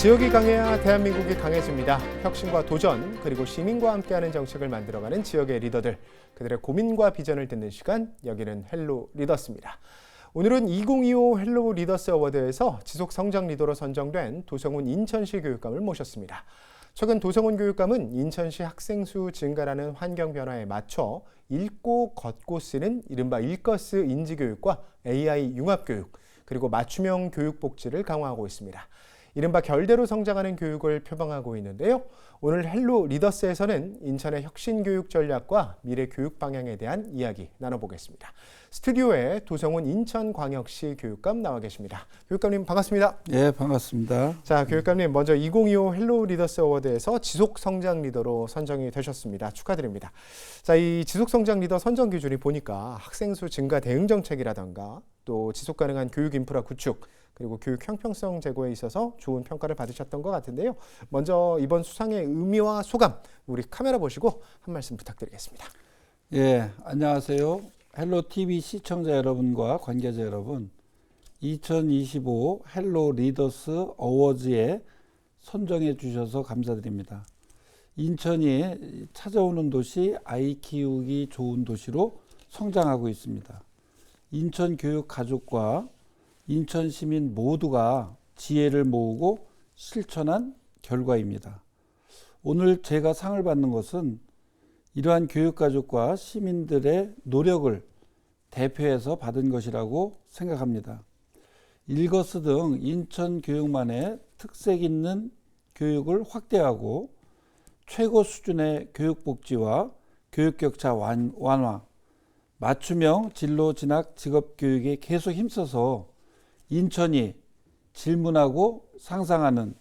지역이 강해야 대한민국이 강해집니다. 혁신과 도전, 그리고 시민과 함께하는 정책을 만들어가는 지역의 리더들, 그들의 고민과 비전을 듣는 시간, 여기는 헬로 리더스입니다. 오늘은 2025 헬로 리더스 어워드에서 지속성장 리더로 선정된 도성훈 인천시 교육감을 모셨습니다. 최근 도성훈 교육감은 인천시 학생 수 증가라는 환경 변화에 맞춰 읽고 걷고 쓰는 이른바 일거스 인지교육과 AI 융합교육, 그리고 맞춤형 교육 복지를 강화하고 있습니다. 이른바 결대로 성장하는 교육을 표방하고 있는데요. 오늘 헬로 리더스에서는 인천의 혁신 교육 전략과 미래 교육 방향에 대한 이야기 나눠보겠습니다. 스튜디오에 도성훈 인천광역시 교육감 나와 계십니다. 교육감님 반갑습니다. 네, 반갑습니다. 자, 교육감님 먼저 2025 헬로 리더스 어워드에서 지속 성장 리더로 선정이 되셨습니다. 축하드립니다. 자, 이 지속 성장 리더 선정 기준이 보니까 학생 수 증가 대응 정책이라던가 또 지속 가능한 교육 인프라 구축, 그리고 교육 형평성 제고에 있어서 좋은 평가를 받으셨던 것 같은데요. 먼저 이번 수상의 의미와 소감, 우리 카메라 보시고 한 말씀 부탁드리겠습니다. 예, 안녕하세요. 헬로 TV 시청자 여러분과 관계자 여러분, 2025 헬로 리더스 어워즈에 선정해 주셔서 감사드립니다. 인천이 찾아오는 도시, 아이 키우기 좋은 도시로 성장하고 있습니다. 인천 교육 가족과 인천 시민 모두가 지혜를 모으고 실천한 결과입니다. 오늘 제가 상을 받는 것은 이러한 교육가족과 시민들의 노력을 대표해서 받은 것이라고 생각합니다. 일거스 등 인천 교육만의 특색 있는 교육을 확대하고 최고 수준의 교육복지와 교육격차 완화, 맞춤형 진로 진학 직업교육에 계속 힘써서 인천이 질문하고 상상하는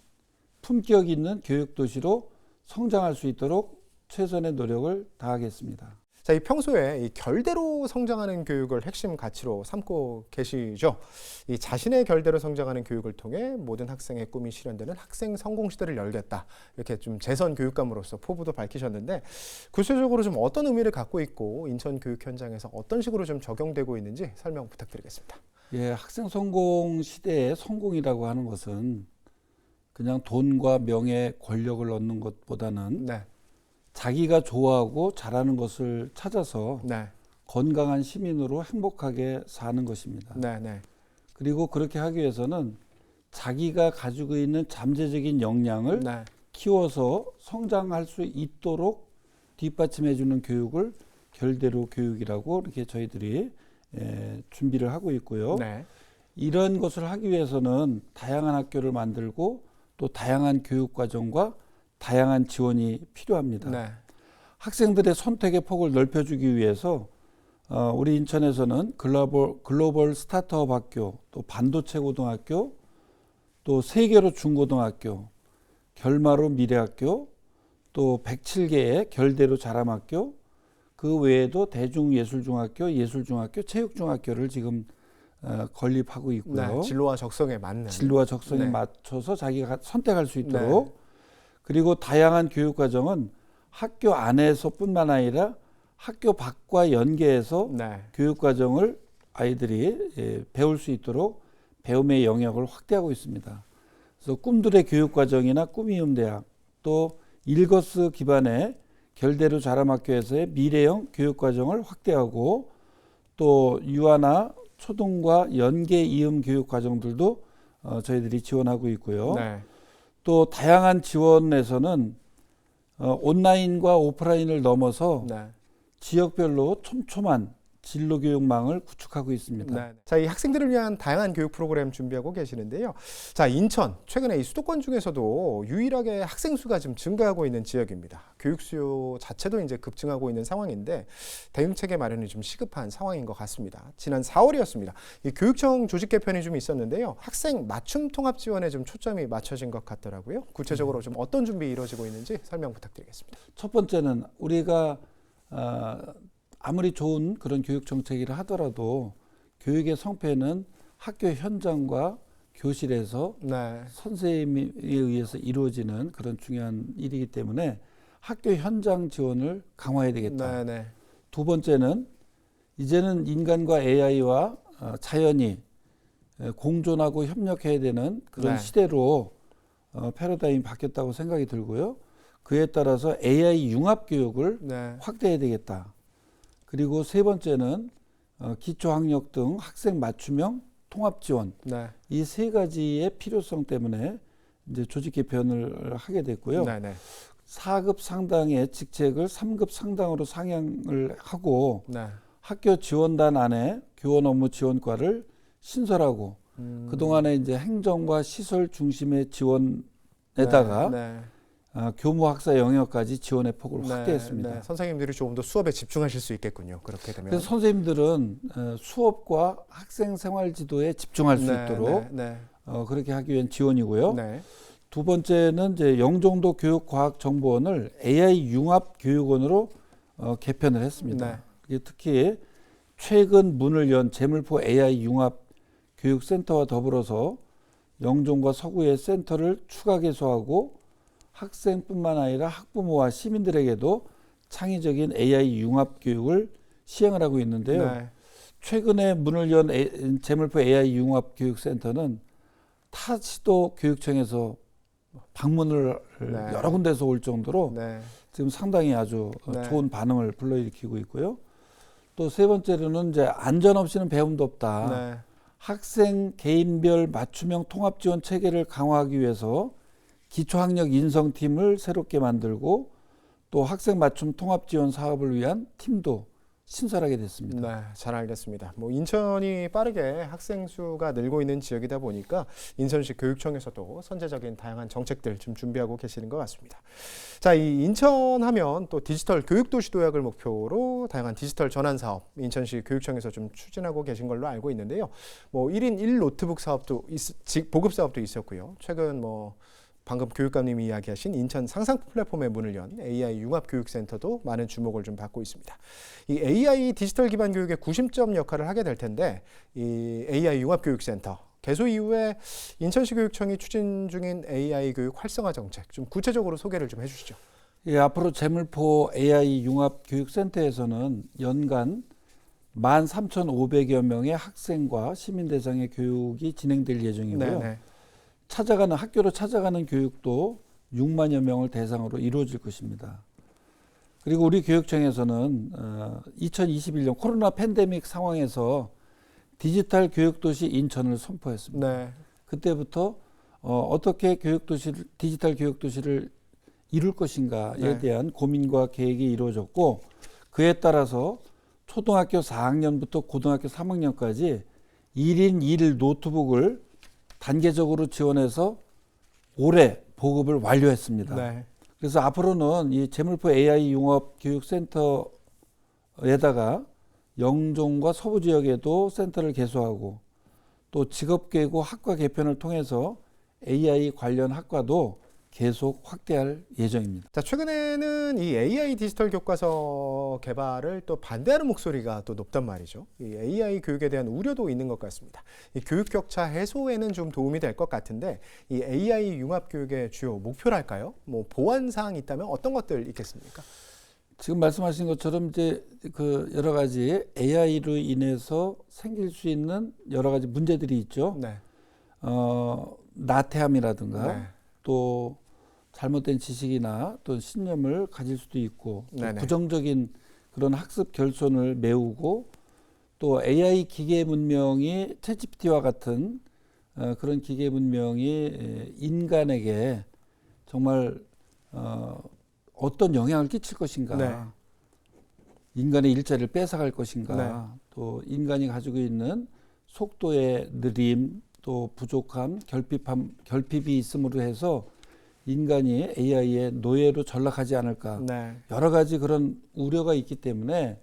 품격 있는 교육도시로 성장할 수 있도록 최선의 노력을 다하겠습니다. 자, 이 평소에 이 결대로 성장하는 교육을 핵심 가치로 삼고 계시죠. 이 자신의 결대로 성장하는 교육을 통해 모든 학생의 꿈이 실현되는 학생 성공 시대를 열겠다. 이렇게 좀 재선 교육감으로서 포부도 밝히셨는데 구체적으로 좀 어떤 의미를 갖고 있고 인천 교육 현장에서 어떤 식으로 좀 적용되고 있는지 설명 부탁드리겠습니다. 예, 학생 성공 시대의 성공이라고 하는 것은 그냥 돈과 명예, 권력을 얻는 것보다는 네. 자기가 좋아하고 잘하는 것을 찾아서 네. 건강한 시민으로 행복하게 사는 것입니다. 네. 네. 그리고 그렇게 하기 위해서는 자기가 가지고 있는 잠재적인 역량을 네. 키워서 성장할 수 있도록 뒷받침해 주는 교육을 결대로 교육이라고 이렇게 저희들이 준비를 하고 있고요. 네. 이런 것을 하기 위해서는 다양한 학교를 만들고 또 다양한 교육 과정과 다양한 지원이 필요합니다. 네. 학생들의 선택의 폭을 넓혀주기 위해서 우리 인천에서는 글로벌 스타트업 학교, 또 반도체 고등학교, 또 세계로 중고등학교, 결마로 미래학교, 또 107개의 결대로 자람학교, 그 외에도 대중예술중학교, 예술중학교, 체육중학교를 지금 건립하고 있고요. 네. 진로와 적성에 맞는. 진로와 적성에 네. 맞춰서 자기가 선택할 수 있도록. 네. 그리고 다양한 교육과정은 학교 안에서뿐만 아니라 학교 밖과 연계해서 네. 교육과정을 아이들이 배울 수 있도록 배움의 영역을 확대하고 있습니다. 그래서 꿈들의 교육과정이나 꿈이음 대학, 또 일거스 기반의 결대로 자람학교에서의 미래형 교육과정을 확대하고 또 유아나 초등과 연계 이음 교육과정들도 저희들이 지원하고 있고요. 네. 또 다양한 지원에서는 온라인과 오프라인을 넘어서 네. 지역별로 촘촘한 진로교육망을 구축하고 있습니다. 네. 자, 이 학생들을 위한 다양한 교육 프로그램 준비하고 계시는데요. 자, 인천 최근에 이 수도권 중에서도 유일하게 학생 수가 좀 증가하고 있는 지역입니다. 교육 수요 자체도 이제 급증하고 있는 상황인데 대응 체계 마련이 좀 시급한 상황인 것 같습니다. 지난 4월이었습니다. 이 교육청 조직 개편이 좀 있었는데요. 학생 맞춤 통합 지원에 좀 초점이 맞춰진 것 같더라고요. 구체적으로 좀 어떤 준비 이루어지고 있는지 설명 부탁드리겠습니다. 첫 번째는 우리가 아무리 좋은 그런 교육 정책이라 하더라도 교육의 성패는 학교 현장과 교실에서 네. 선생님에 의해서 이루어지는 그런 중요한 일이기 때문에 학교 현장 지원을 강화해야 되겠다. 네. 네. 두 번째는 이제는 인간과 AI와 자연이 공존하고 협력해야 되는 그런 네. 시대로 패러다임이 바뀌었다고 생각이 들고요. 그에 따라서 AI 융합 교육을 네. 확대해야 되겠다. 그리고 세 번째는 기초학력 등 학생 맞춤형 통합 지원. 네. 이 세 가지의 필요성 때문에 이제 조직 개편을 하게 됐고요. 네. 네. 4급 상당의 직책을 3급 상당으로 상향을 하고 네. 학교 지원단 안에 교원 업무 지원과를 신설하고 그동안에 이제 행정과 시설 중심의 지원에다가 네. 교무 학사 영역까지 지원의 폭을 네. 확대했습니다. 네. 선생님들이 조금 더 수업에 집중하실 수 있겠군요. 그렇게 되면. 그래서 선생님들은 수업과 학생 생활 지도에 집중할 수 네. 있도록 네. 그렇게 하기 위한 지원이고요. 네. 두 번째는 이제 영종도 교육과학정보원을 AI 융합 교육원으로 개편을 했습니다. 네. 이게 특히 최근 문을 연 재물포 AI 융합 교육센터와 더불어서 영종과 서구의 센터를 추가 개소하고 학생뿐만 아니라 학부모와 시민들에게도 창의적인 AI 융합 교육을 시행을 하고 있는데요. 네. 최근에 문을 연 재물포 AI 융합 교육센터는 타 시도 교육청에서 방문을 네. 여러 군데서 올 정도로 네. 지금 상당히 아주 네. 좋은 반응을 불러일으키고 있고요. 또 세 번째로는 이제 안전 없이는 배움도 없다. 네. 학생 개인별 맞춤형 통합 지원 체계를 강화하기 위해서 기초학력 인성팀을 새롭게 만들고 또 학생 맞춤 통합 지원 사업을 위한 팀도 신설하게 됐습니다. 네, 잘 알겠습니다. 뭐 인천이 빠르게 학생 수가 늘고 있는 지역이다 보니까 인천시 교육청에서도 선제적인 다양한 정책들 좀 준비하고 계시는 것 같습니다. 자, 이 인천 하면 또 디지털 교육도시 도약을 목표로 다양한 디지털 전환 사업 인천시 교육청에서 좀 추진하고 계신 걸로 알고 있는데요. 뭐 1인 1노트북 사업도 보급 사업도 있었고요. 최근 뭐 방금 교육감님이 이야기하신 인천 상상 플랫폼의 문을 연 AI 융합교육센터도 많은 주목을 좀 받고 있습니다. 이 AI 디지털 기반 교육의 구심점 역할을 하게 될 텐데 이 AI 융합교육센터 개소 이후에 인천시 교육청이 추진 중인 AI 교육 활성화 정책 좀 구체적으로 소개를 좀 해주시죠. 예, 앞으로 재물포 AI 융합교육센터에서는 연간 13,500여 명의 학생과 시민 대상의 교육이 진행될 예정이고요. 네네. 학교로 찾아가는 교육도 6만여 명을 대상으로 이루어질 것입니다. 그리고 우리 교육청에서는 2021년 코로나 팬데믹 상황에서 디지털 교육도시 인천을 선포했습니다. 네. 그때부터 어떻게 디지털 교육도시를 이룰 것인가에 네. 대한 고민과 계획이 이루어졌고 그에 따라서 초등학교 4학년부터 고등학교 3학년까지 1인 1 노트북을 단계적으로 지원해서 올해 보급을 완료했습니다. 네. 그래서 앞으로는 이 재물포 AI 융합 교육센터에다가 영종과 서부 지역에도 센터를 개소하고 또 직업계고 학과 개편을 통해서 AI 관련 학과도 계속 확대할 예정입니다. 자, 최근에는 이 AI 디지털 교과서 개발을 또 반대하는 목소리가 또 높단 말이죠. 이 AI 교육에 대한 우려도 있는 것 같습니다. 이 교육 격차 해소에는 좀 도움이 될 것 같은데 이 AI 융합 교육의 주요 목표랄까요? 뭐 보완 사항이 있다면 어떤 것들 있겠습니까? 지금 말씀하신 것처럼 이제 그 여러 가지 AI로 인해서 생길 수 있는 여러 가지 문제들이 있죠. 네. 나태함이라든가 네. 또 잘못된 지식이나 또 신념을 가질 수도 있고 또 네네. 부정적인 그런 학습 결손을 메우고 또 AI 기계 문명이 챗GPT와 같은 그런 기계 문명이 인간에게 정말 어떤 영향을 끼칠 것인가, 네. 인간의 일자리를 뺏어갈 것인가, 네. 또 인간이 가지고 있는 속도의 느림, 또 부족함, 결핍이 있음으로 해서 인간이 AI의 노예로 전락하지 않을까. 네. 여러 가지 그런 우려가 있기 때문에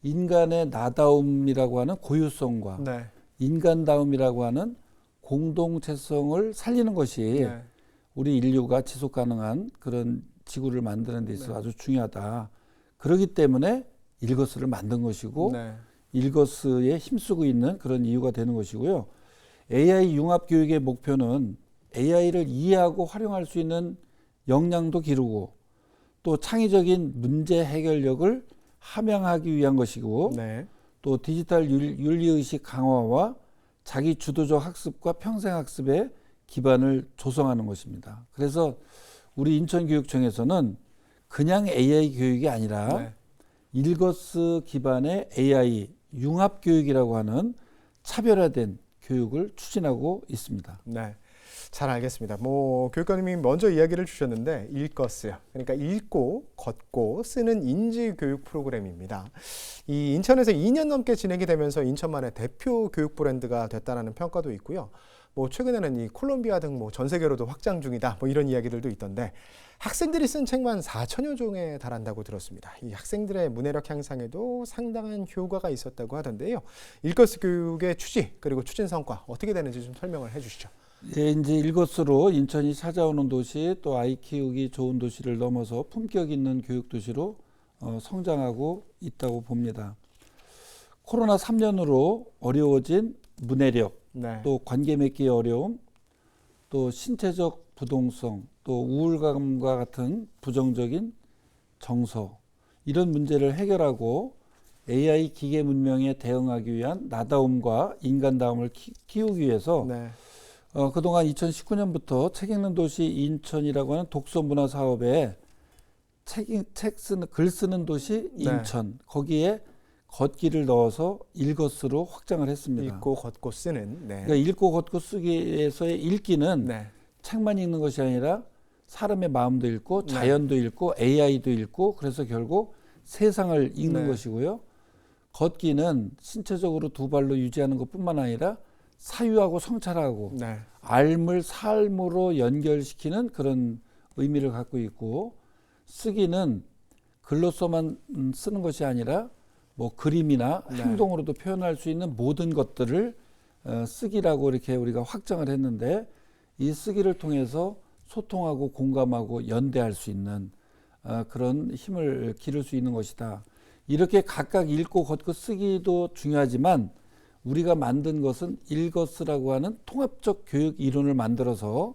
인간의 나다움이라고 하는 고유성과 네. 인간다움이라고 하는 공동체성을 살리는 것이 네. 우리 인류가 지속 가능한 그런 지구를 만드는 데 있어서 아주 중요하다. 그렇기 때문에 일거스를 만든 것이고 네. 일거스에 힘쓰고 있는 그런 이유가 되는 것이고요. AI 융합 교육의 목표는 AI를 이해하고 활용할 수 있는 역량도 기르고 또 창의적인 문제 해결력을 함양하기 위한 것이고 네. 또 디지털 윤리의식 강화와 자기 주도적 학습과 평생학습의 기반을 조성하는 것입니다. 그래서 우리 인천교육청에서는 그냥 AI 교육이 아니라 네. 일거스 기반의 AI 융합교육이라고 하는 차별화된 교육을 추진하고 있습니다. 네. 잘 알겠습니다. 교육감님이 먼저 이야기를 주셨는데 일거스, 그러니까 읽고 걷고 쓰는 인지 교육 프로그램입니다. 이 인천에서 2년 넘게 진행이 되면서 인천만의 대표 교육 브랜드가 됐다는 평가도 있고요. 최근에는 이 콜롬비아 등 전 세계로도 확장 중이다. 이런 이야기들도 있던데 학생들이 쓴 책만 4천여 종에 달한다고 들었습니다. 이 학생들의 문해력 향상에도 상당한 효과가 있었다고 하던데요. 일거스 교육의 취지 그리고 추진 성과 어떻게 되는지 좀 설명을 해주시죠. 예, 이제 일것으로 인천이 찾아오는 도시 또 아이 키우기 좋은 도시를 넘어서 품격 있는 교육 도시로 성장하고 있다고 봅니다. 코로나 3년으로 어려워진 문해력, 네. 또 관계 맺기의 어려움, 또 신체적 부동성, 또 우울감과 같은 부정적인 정서 이런 문제를 해결하고 AI 기계 문명에 대응하기 위한 나다움과 인간다움을 키우기 위해서 네. 그동안 2019년부터 책 읽는 도시 인천이라고 하는 독서 문화 사업에 글 쓰는 도시 인천 거기에 걷기를 넣어서 일거스로 확장을 했습니다. 읽고 걷고 쓰는. 네. 그러니까 읽고 걷고 쓰기에서의 읽기는 네. 책만 읽는 것이 아니라 사람의 마음도 읽고 자연도 읽고 AI도 읽고 그래서 결국 세상을 읽는 네. 것이고요. 걷기는 신체적으로 두 발로 유지하는 것뿐만 아니라 사유하고 성찰하고 네. 삶을 삶으로 연결시키는 그런 의미를 갖고 있고 쓰기는 글로서만 쓰는 것이 아니라 그림이나 네. 행동으로도 표현할 수 있는 모든 것들을 쓰기라고 이렇게 우리가 확정을 했는데 이 쓰기를 통해서 소통하고 공감하고 연대할 수 있는 그런 힘을 기를 수 있는 것이다. 이렇게 각각 읽고 걷고 쓰기도 중요하지만 우리가 만든 것은 일거스라고 하는 통합적 교육 이론을 만들어서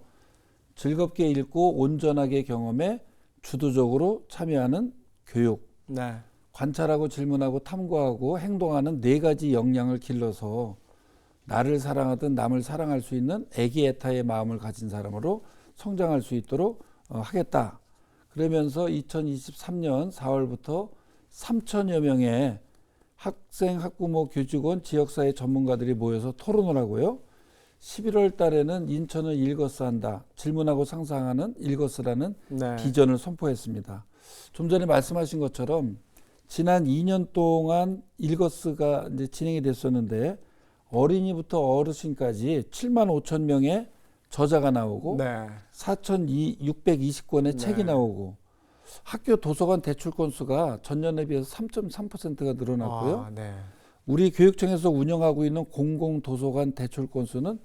즐겁게 읽고 온전하게 경험해 주도적으로 참여하는 교육. 네. 관찰하고 질문하고 탐구하고 행동하는 4가지 역량을 길러서 나를 사랑하든 남을 사랑할 수 있는 애기애타의 마음을 가진 사람으로 성장할 수 있도록 하겠다. 그러면서 2023년 4월부터 3천여 명의 학생, 학부모, 교직원, 지역사회 전문가들이 모여서 토론을 하고요. 11월 달에는 인천을 일거스한다. 질문하고 상상하는 일거스라는 네. 비전을 선포했습니다. 좀 전에 말씀하신 것처럼 지난 2년 동안 일거스가 이제 진행이 됐었는데 어린이부터 어르신까지 7만 5천 명의 저자가 나오고 네. 4,620권의 네. 책이 나오고 학교 도서관 대출 건수가 전년에 비해서 3.3%가 늘어났고요. 네. 우리 교육청에서 운영하고 있는 공공도서관 대출 건수는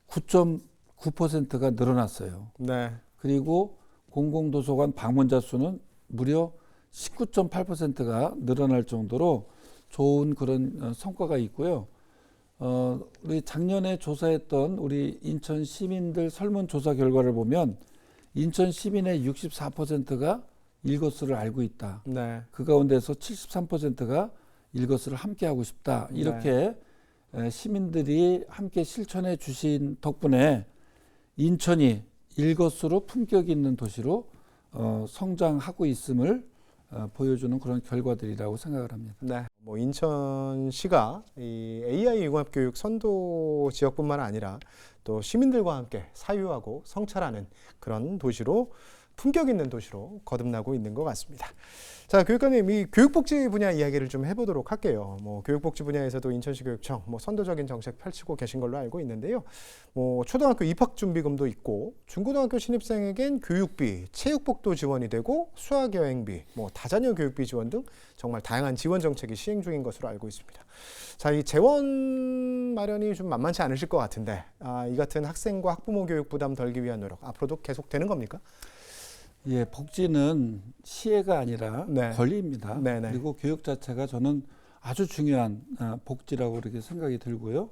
9.9%가 늘어났어요. 네. 그리고 공공도서관 방문자 수는 무려 19.8%가 늘어날 정도로 좋은 그런 성과가 있고요. 우리 작년에 조사했던 우리 인천 시민들 설문조사 결과를 보면 인천 시민의 64%가 일거스를 알고 있다. 네. 그 가운데서 73%가 일거스를 함께 하고 싶다. 이렇게 시민들이 함께 실천해 주신 덕분에 인천이 일거스로 품격 있는 도시로 성장하고 있음을 보여주는 그런 결과들이라고 생각을 합니다. 네. 인천시가 이 AI 융합교육 선도 지역뿐만 아니라 또 시민들과 함께 사유하고 성찰하는 그런 도시로 품격 있는 도시로 거듭나고 있는 것 같습니다. 자, 교육감님, 이 교육복지 분야 이야기를 좀 해보도록 할게요. 교육복지 분야에서도 인천시 교육청 선도적인 정책 펼치고 계신 걸로 알고 있는데요. 초등학교 입학준비금도 있고 중고등학교 신입생에겐 교육비, 체육복도 지원이 되고 수학여행비, 다자녀 교육비 지원 등 정말 다양한 지원 정책이 시행 중인 것으로 알고 있습니다. 자, 이 재원 마련이 좀 만만치 않으실 것 같은데 이 같은 학생과 학부모 교육 부담 덜기 위한 노력 앞으로도 계속 되는 겁니까? 예, 복지는 시혜가 아니라 네. 권리입니다. 네네. 그리고 교육 자체가 저는 아주 중요한 복지라고 이렇게 생각이 들고요.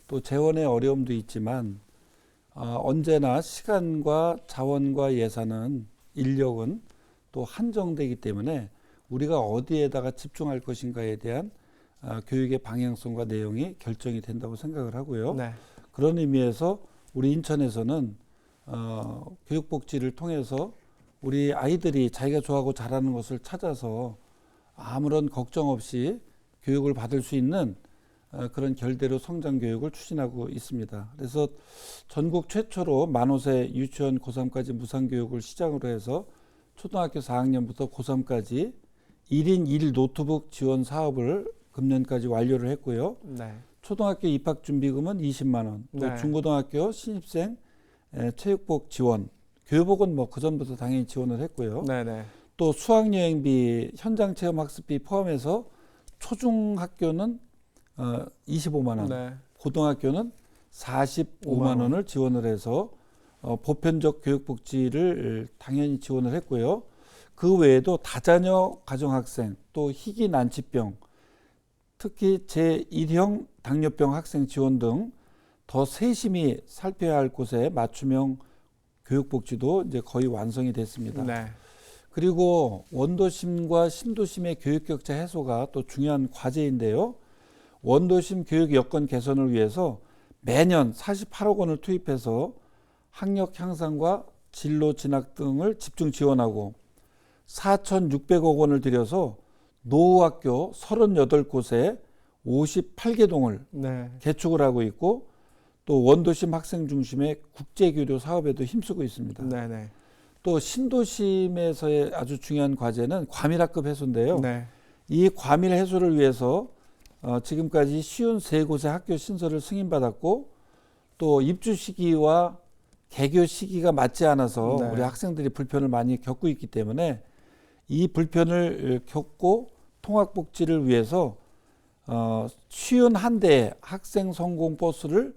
또 재원의 어려움도 있지만 언제나 시간과 자원과 예산은 인력은 또 한정되기 때문에 우리가 어디에다가 집중할 것인가에 대한 교육의 방향성과 내용이 결정이 된다고 생각을 하고요. 네. 그런 의미에서 우리 인천에서는 교육복지를 통해서 우리 아이들이 자기가 좋아하고 잘하는 것을 찾아서 아무런 걱정 없이 교육을 받을 수 있는 그런 결대로 성장 교육을 추진하고 있습니다. 그래서 전국 최초로 만 5세 유치원 고3까지 무상교육을 시작으로 해서 초등학교 4학년부터 고3까지 1인 1 노트북 지원 사업을 금년까지 완료를 했고요. 네. 초등학교 입학준비금은 20만 원, 또 네. 중고등학교 신입생 체육복 지원, 교육복은 뭐 그전부터 당연히 지원을 했고요. 네네. 또 수학여행비, 현장체험학습비 포함해서 초중학교는 25만 원, 네. 고등학교는 45만 원을 지원을 해서 보편적 교육복지를 당연히 지원을 했고요. 그 외에도 다자녀 가정학생, 또 희귀 난치병, 특히 제1형 당뇨병 학생 지원 등 더 세심히 살펴야 할 곳에 맞춤형 교육복지도 이제 거의 완성이 됐습니다. 네. 그리고 원도심과 신도심의 교육격차 해소가 또 중요한 과제인데요. 원도심 교육 여건 개선을 위해서 매년 48억 원을 투입해서 학력 향상과 진로 진학 등을 집중 지원하고 4,600억 원을 들여서 노후학교 38곳에 58개 동을 네. 개축을 하고 있고 또 원도심 학생 중심의 국제교류 사업에도 힘쓰고 있습니다. 네네. 또 신도심에서의 아주 중요한 과제는 과밀학급 해소인데요. 네. 이 과밀 해소를 위해서 지금까지 53곳의 학교 신설을 승인받았고 또 입주 시기와 개교 시기가 맞지 않아서 네. 우리 학생들이 불편을 많이 겪고 있기 때문에 이 불편을 겪고 통학복지를 위해서 51대의 학생 성공 버스를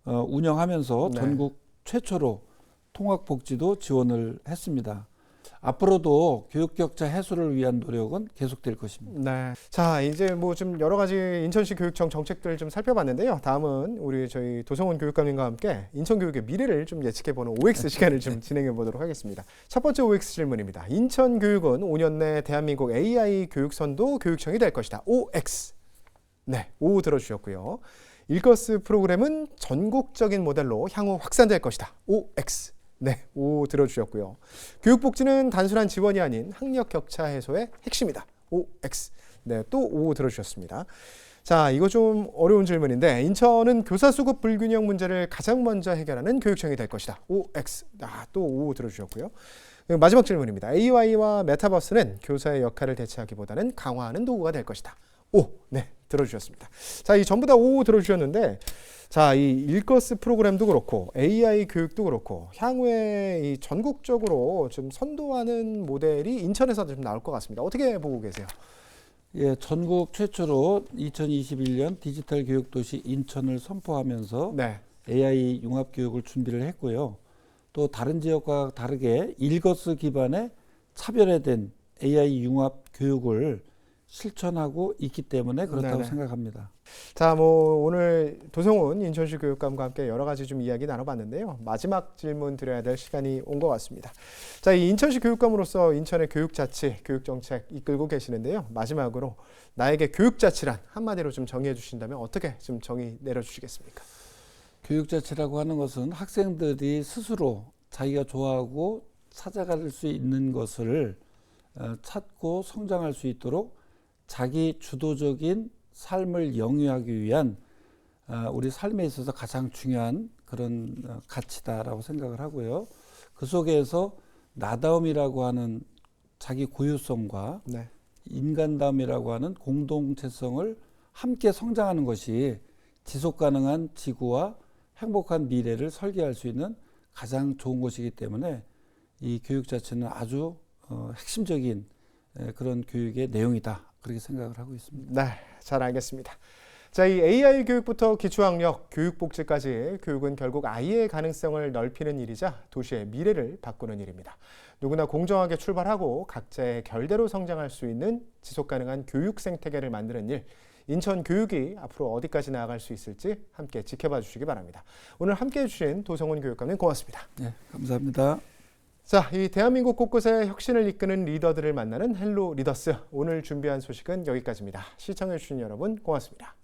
운영하면서 네. 전국 최초로 통학복지도 지원을 했습니다. 앞으로도 교육격차 해소를 위한 노력은 계속될 것입니다. 네. 자, 이제 뭐 좀 여러 가지 인천시 교육청 정책들 좀 살펴봤는데요. 다음은 우리 저희 도성훈 교육감님과 함께 인천 교육의 미래를 좀 예측해보는 OX 시간을 좀 진행해 보도록 하겠습니다. 첫 번째 OX 질문입니다. 인천 교육은 5년 내 대한민국 AI 교육선도 교육청이 될 것이다. OX. 네, O 들어주셨고요. 일거스 프로그램은 전국적인 모델로 향후 확산될 것이다. OX. 네, O 들어주셨고요. 교육복지는 단순한 지원이 아닌 학력 격차 해소의 핵심이다. OX. 네, 또 O 들어주셨습니다. 자, 이거 좀 어려운 질문인데 인천은 교사 수급 불균형 문제를 가장 먼저 해결하는 교육청이 될 것이다. OX. 또 O 들어주셨고요. 마지막 질문입니다. AI와 메타버스는 교사의 역할을 대체하기보다는 강화하는 도구가 될 것이다. O. 네, 들어주셨습니다. 자, 이 전부 다 O 들어주셨는데 자, 이 일거스 프로그램도 그렇고 AI 교육도 그렇고 향후에 이 전국적으로 좀 선도하는 모델이 인천에서도 좀 나올 것 같습니다. 어떻게 보고 계세요? 예, 전국 최초로 2021년 디지털 교육도시 인천을 선포하면서 네. AI 융합 교육을 준비를 했고요. 또 다른 지역과 다르게 일거스 기반의 차별화된 AI 융합 교육을 실천하고 있기 때문에 그렇다고 네네. 생각합니다. 자, 뭐 오늘 도성훈 인천시 교육감과 함께 여러 가지 좀 이야기 나눠봤는데요. 마지막 질문 드려야 될 시간이 온 것 같습니다. 자, 이 인천시 교육감으로서 인천의 교육자치, 교육정책 이끌고 계시는데요. 마지막으로 나에게 교육자치란 한마디로 좀 정의해 주신다면 어떻게 좀 정의 내려주시겠습니까? 교육자치라고 하는 것은 학생들이 스스로 자기가 좋아하고 찾아갈 수 있는 것을 찾고 성장할 수 있도록 자기 주도적인 삶을 영위하기 위한 우리 삶에 있어서 가장 중요한 그런 가치다라고 생각을 하고요. 그 속에서 나다움이라고 하는 자기 고유성과 네. 인간다움이라고 하는 공동체성을 함께 성장하는 것이 지속 가능한 지구와 행복한 미래를 설계할 수 있는 가장 좋은 것이기 때문에 이 교육 자체는 아주 핵심적인 그런 교육의 내용이다. 그렇게 생각을 하고 있습니다. 네, 잘 알겠습니다. 자, 이 AI 교육부터 기초학력, 교육복지까지 교육은 결국 아이의 가능성을 넓히는 일이자 도시의 미래를 바꾸는 일입니다. 누구나 공정하게 출발하고 각자의 결대로 성장할 수 있는 지속가능한 교육 생태계를 만드는 일, 인천 교육이 앞으로 어디까지 나아갈 수 있을지 함께 지켜봐 주시기 바랍니다. 오늘 함께해 주신 도성훈 교육감님 고맙습니다. 네, 감사합니다. 자, 이 대한민국 곳곳에 혁신을 이끄는 리더들을 만나는 헬로 리더스. 오늘 준비한 소식은 여기까지입니다. 시청해 주신 여러분 고맙습니다.